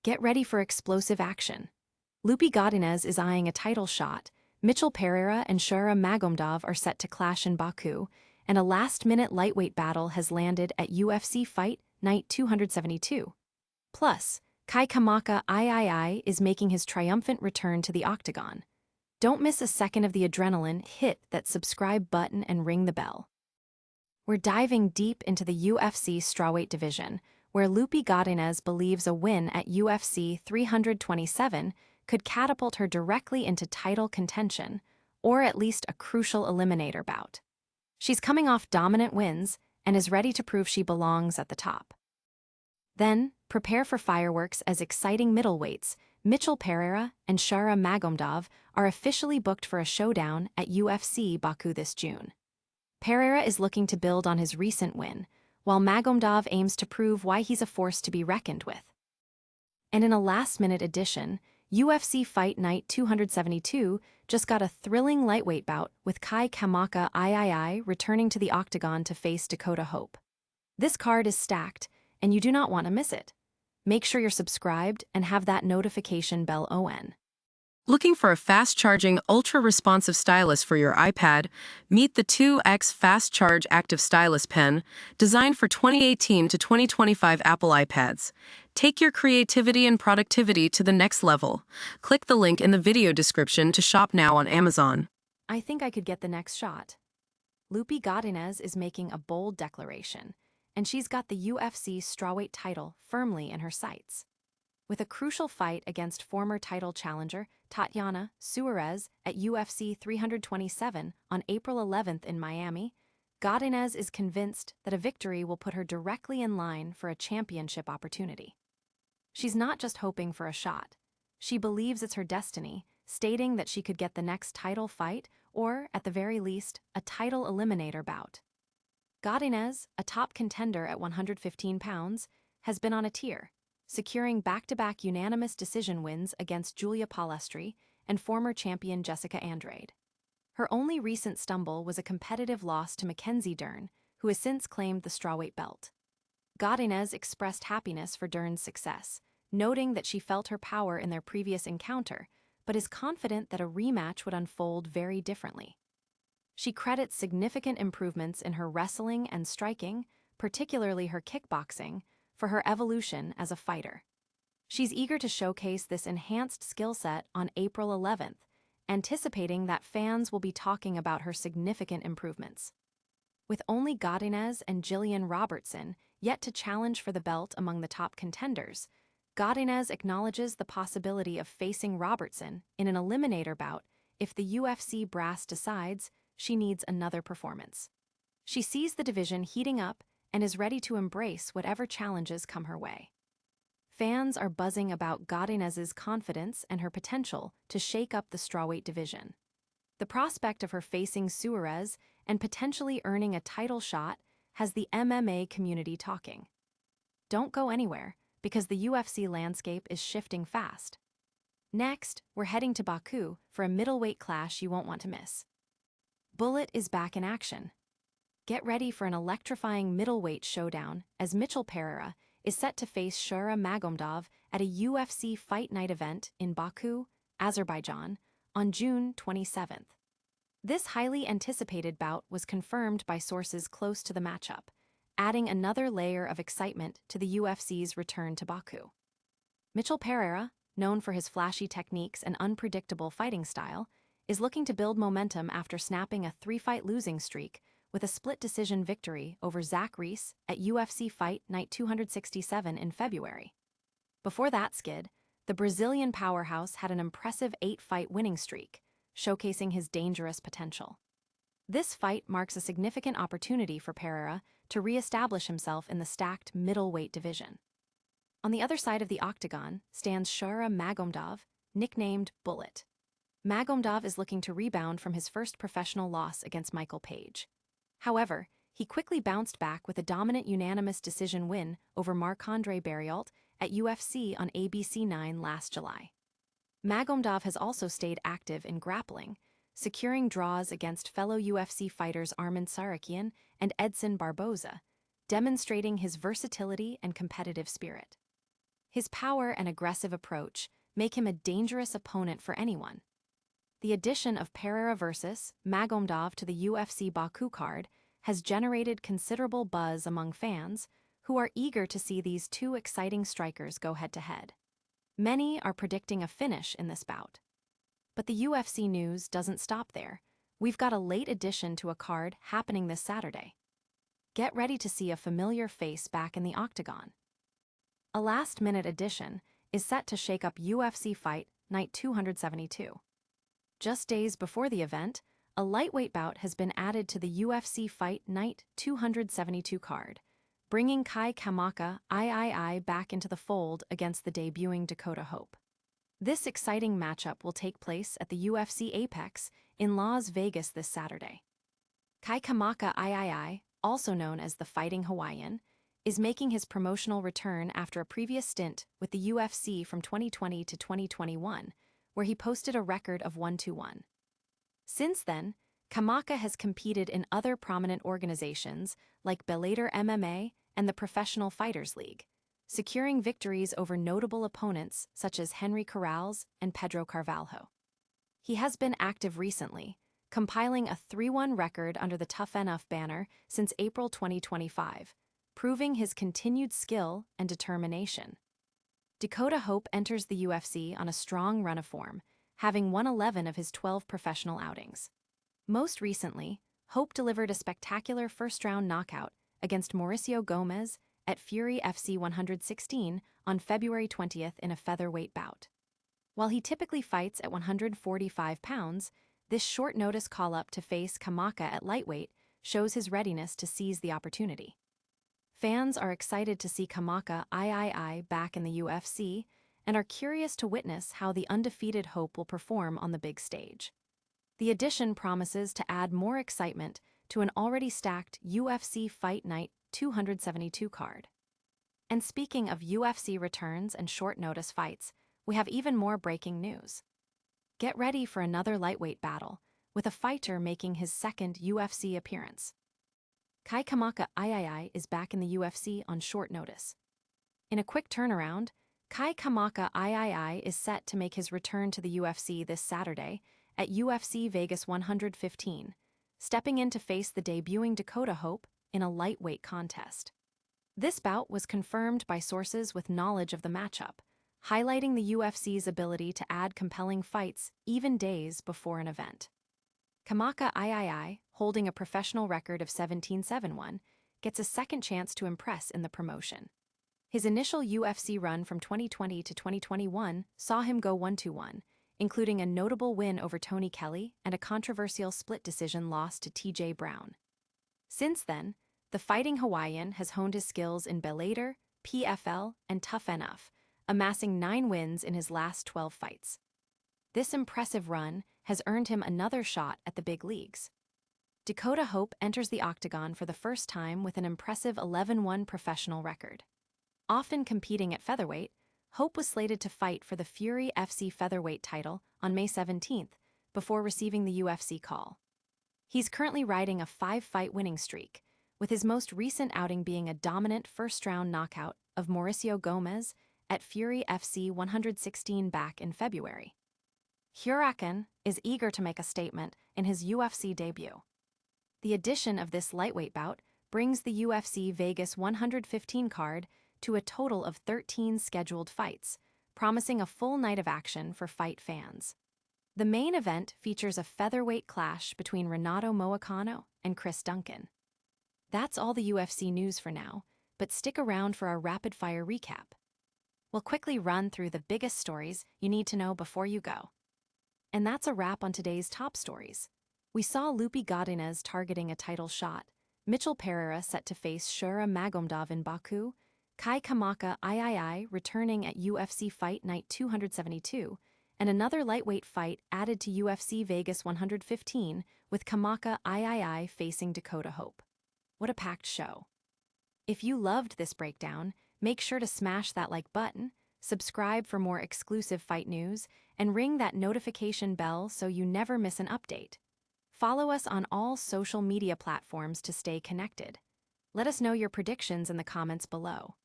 Get ready for explosive action. Loopy Godinez is eyeing a title shot, Michel Pereira and Shara Magomedov are set to clash in Baku, and a last-minute lightweight battle has landed at UFC Fight Night 272. Plus, Kai Kamaka III is making his triumphant return to the Octagon. Don't miss a second of the adrenaline, hit that subscribe button and ring the bell. We're diving deep into the UFC Strawweight division, where Loopy Godinez believes a win at UFC 327 could catapult her directly into title contention, or at least a crucial eliminator bout. She's coming off dominant wins and is ready to prove she belongs at the top. Then, prepare for fireworks as exciting middleweights, Michel Pereira and Shara Magomedov, are officially booked for a showdown at UFC Baku this June. Pereira is looking to build on his recent win, while Magomedov aims to prove why he's a force to be reckoned with. And in a last-minute addition, UFC Fight Night 272 just got a thrilling lightweight bout with Kai Kamaka III returning to the Octagon to face Dakota Hope. This card is stacked, and you do not want to miss it. Make sure you're subscribed and have that notification bell on. Looking for a fast-charging, ultra-responsive stylus for your iPad? Meet the 2X Fast Charge Active Stylus Pen, designed for 2018 to 2025 Apple iPads. Take your creativity and productivity to the next level. Click the link in the video description to shop now on Amazon. I think I could get the next shot. Loopy Godinez is making a bold declaration, and she's got the UFC Strawweight title firmly in her sights. With a crucial fight against former title challenger Tatiana Suarez at UFC 327 on April 11th in Miami, Godinez is convinced that a victory will put her directly in line for a championship opportunity. She's not just hoping for a shot. She believes it's her destiny, stating that she could get the next title fight or, at the very least, a title eliminator bout. Godinez, a top contender at 115 pounds, has been on a tear, securing back-to-back unanimous decision wins against Julia Palestri and former champion Jessica Andrade. Her only recent stumble was a competitive loss to Mackenzie Dern, who has since claimed the strawweight belt. Godinez expressed happiness for Dern's success, noting that she felt her power in their previous encounter, but is confident that a rematch would unfold very differently. She credits significant improvements in her wrestling and striking, particularly her kickboxing, for her evolution as a fighter. She's eager to showcase this enhanced skill set on April 11th, anticipating that fans will be talking about her significant improvements. With only Godinez and Jillian Robertson yet to challenge for the belt among the top contenders, Godinez acknowledges the possibility of facing Robertson in an eliminator bout if the UFC brass decides she needs another performance. She sees the division heating up and is ready to embrace whatever challenges come her way. Fans are buzzing about Godinez's confidence and her potential to shake up the strawweight division. The prospect of her facing Suarez and potentially earning a title shot has the MMA community talking. Don't go anywhere, because the UFC landscape is shifting fast. Next, we're heading to Baku for a middleweight clash you won't want to miss. Bullet is back in action. Get ready for an electrifying middleweight showdown as Michel Pereira is set to face Shara Magomedov at a UFC Fight Night event in Baku, Azerbaijan, on June 27th. This highly anticipated bout was confirmed by sources close to the matchup, adding another layer of excitement to the UFC's return to Baku. Michel Pereira, known for his flashy techniques and unpredictable fighting style, is looking to build momentum after snapping a 3-fight losing streak with a split-decision victory over Zach Reese at UFC Fight Night 267 in February. Before that skid, the Brazilian powerhouse had an impressive 8-fight winning streak, showcasing his dangerous potential. This fight marks a significant opportunity for Pereira to re-establish himself in the stacked middleweight division. On the other side of the Octagon stands Shara Magomedov, nicknamed Bullet. Magomedov is looking to rebound from his first professional loss against Michael Page. However, he quickly bounced back with a dominant unanimous decision win over Marc-André Barriault at UFC on ABC 9 last July. Magomedov has also stayed active in grappling, securing draws against fellow UFC fighters Arman Tsarukyan and Edson Barboza, demonstrating his versatility and competitive spirit. His power and aggressive approach make him a dangerous opponent for anyone. The addition of Pereira vs. Magomedov to the UFC Baku card has generated considerable buzz among fans who are eager to see these two exciting strikers go head-to-head. Many are predicting a finish in this bout. But the UFC news doesn't stop there. We've got a late addition to a card happening this Saturday. Get ready to see a familiar face back in the Octagon. A last-minute addition is set to shake up UFC Fight Night 272. Just days before the event, a lightweight bout has been added to the UFC Fight Night 272 card, bringing Kai Kamaka III back into the fold against the debuting Dakota Hope. This exciting matchup will take place at the UFC Apex in Las Vegas this Saturday. Kai Kamaka III, also known as the Fighting Hawaiian, is making his promotional return after a previous stint with the UFC from 2020 to 2021, where he posted a record of 1-1. Since then, Kamaka has competed in other prominent organizations like Bellator MMA and the Professional Fighters League, securing victories over notable opponents such as Henry Corrales and Pedro Carvalho. He has been active recently, compiling a 3-1 record under the Tough Enough banner since April 2025, proving his continued skill and determination. Dakota Hope enters the UFC on a strong run of form, having won 11 of his 12 professional outings. Most recently, Hope delivered a spectacular first-round knockout against Mauricio Gomez at Fury FC 116 on February 20th in a featherweight bout. While he typically fights at 145 pounds, this short-notice call-up to face Kamaka at lightweight shows his readiness to seize the opportunity. Fans are excited to see Kamaka III back in the UFC and are curious to witness how the undefeated Hope will perform on the big stage. The addition promises to add more excitement to an already stacked UFC Fight Night 272 card. And speaking of UFC returns and short-notice fights, we have even more breaking news. Get ready for another lightweight battle, with a fighter making his second UFC appearance. Kai Kamaka III is back in the UFC on short notice. In a quick turnaround, Kai Kamaka III is set to make his return to the UFC this Saturday at UFC Vegas 115, stepping in to face the debuting Dakota Hope in a lightweight contest. This bout was confirmed by sources with knowledge of the matchup, highlighting the UFC's ability to add compelling fights even days before an event. Kamaka III, holding a professional record of 17-7-1, gets a second chance to impress in the promotion. His initial UFC run from 2020 to 2021 saw him go 1-1, including a notable win over Tony Kelly and a controversial split decision loss to TJ Brown. Since then, the Fighting Hawaiian has honed his skills in Bellator, PFL, and Tough Enough, amassing 9 wins in his last 12 fights. This impressive run has earned him another shot at the big leagues. Dakota Hope enters the Octagon for the first time with an impressive 11-1 professional record. Often competing at featherweight, Hope was slated to fight for the Fury FC featherweight title on May 17th before receiving the UFC call. He's currently riding a 5-fight winning streak, with his most recent outing being a dominant first-round knockout of Mauricio Gomez at Fury FC 116 back in February. Huracan is eager to make a statement in his UFC debut. The addition of this lightweight bout brings the UFC Vegas 115 card to a total of 13 scheduled fights, promising a full night of action for fight fans. The main event features a featherweight clash between Renato Moicano and Chris Duncan. That's all the UFC news for now, but stick around for our rapid-fire recap. We'll quickly run through the biggest stories you need to know before you go. And that's a wrap on today's top stories. We saw Loopy Godinez targeting a title shot, Michel Pereira set to face Shara Magomedov in Baku, Kai Kamaka III returning at UFC Fight Night 272, and another lightweight fight added to UFC Vegas 115 with Kamaka III facing Dakota Hope. What a packed show. If you loved this breakdown, make sure to smash that like button, subscribe for more exclusive fight news, and ring that notification bell so you never miss an update. Follow us on all social media platforms to stay connected. Let us know your predictions in the comments below.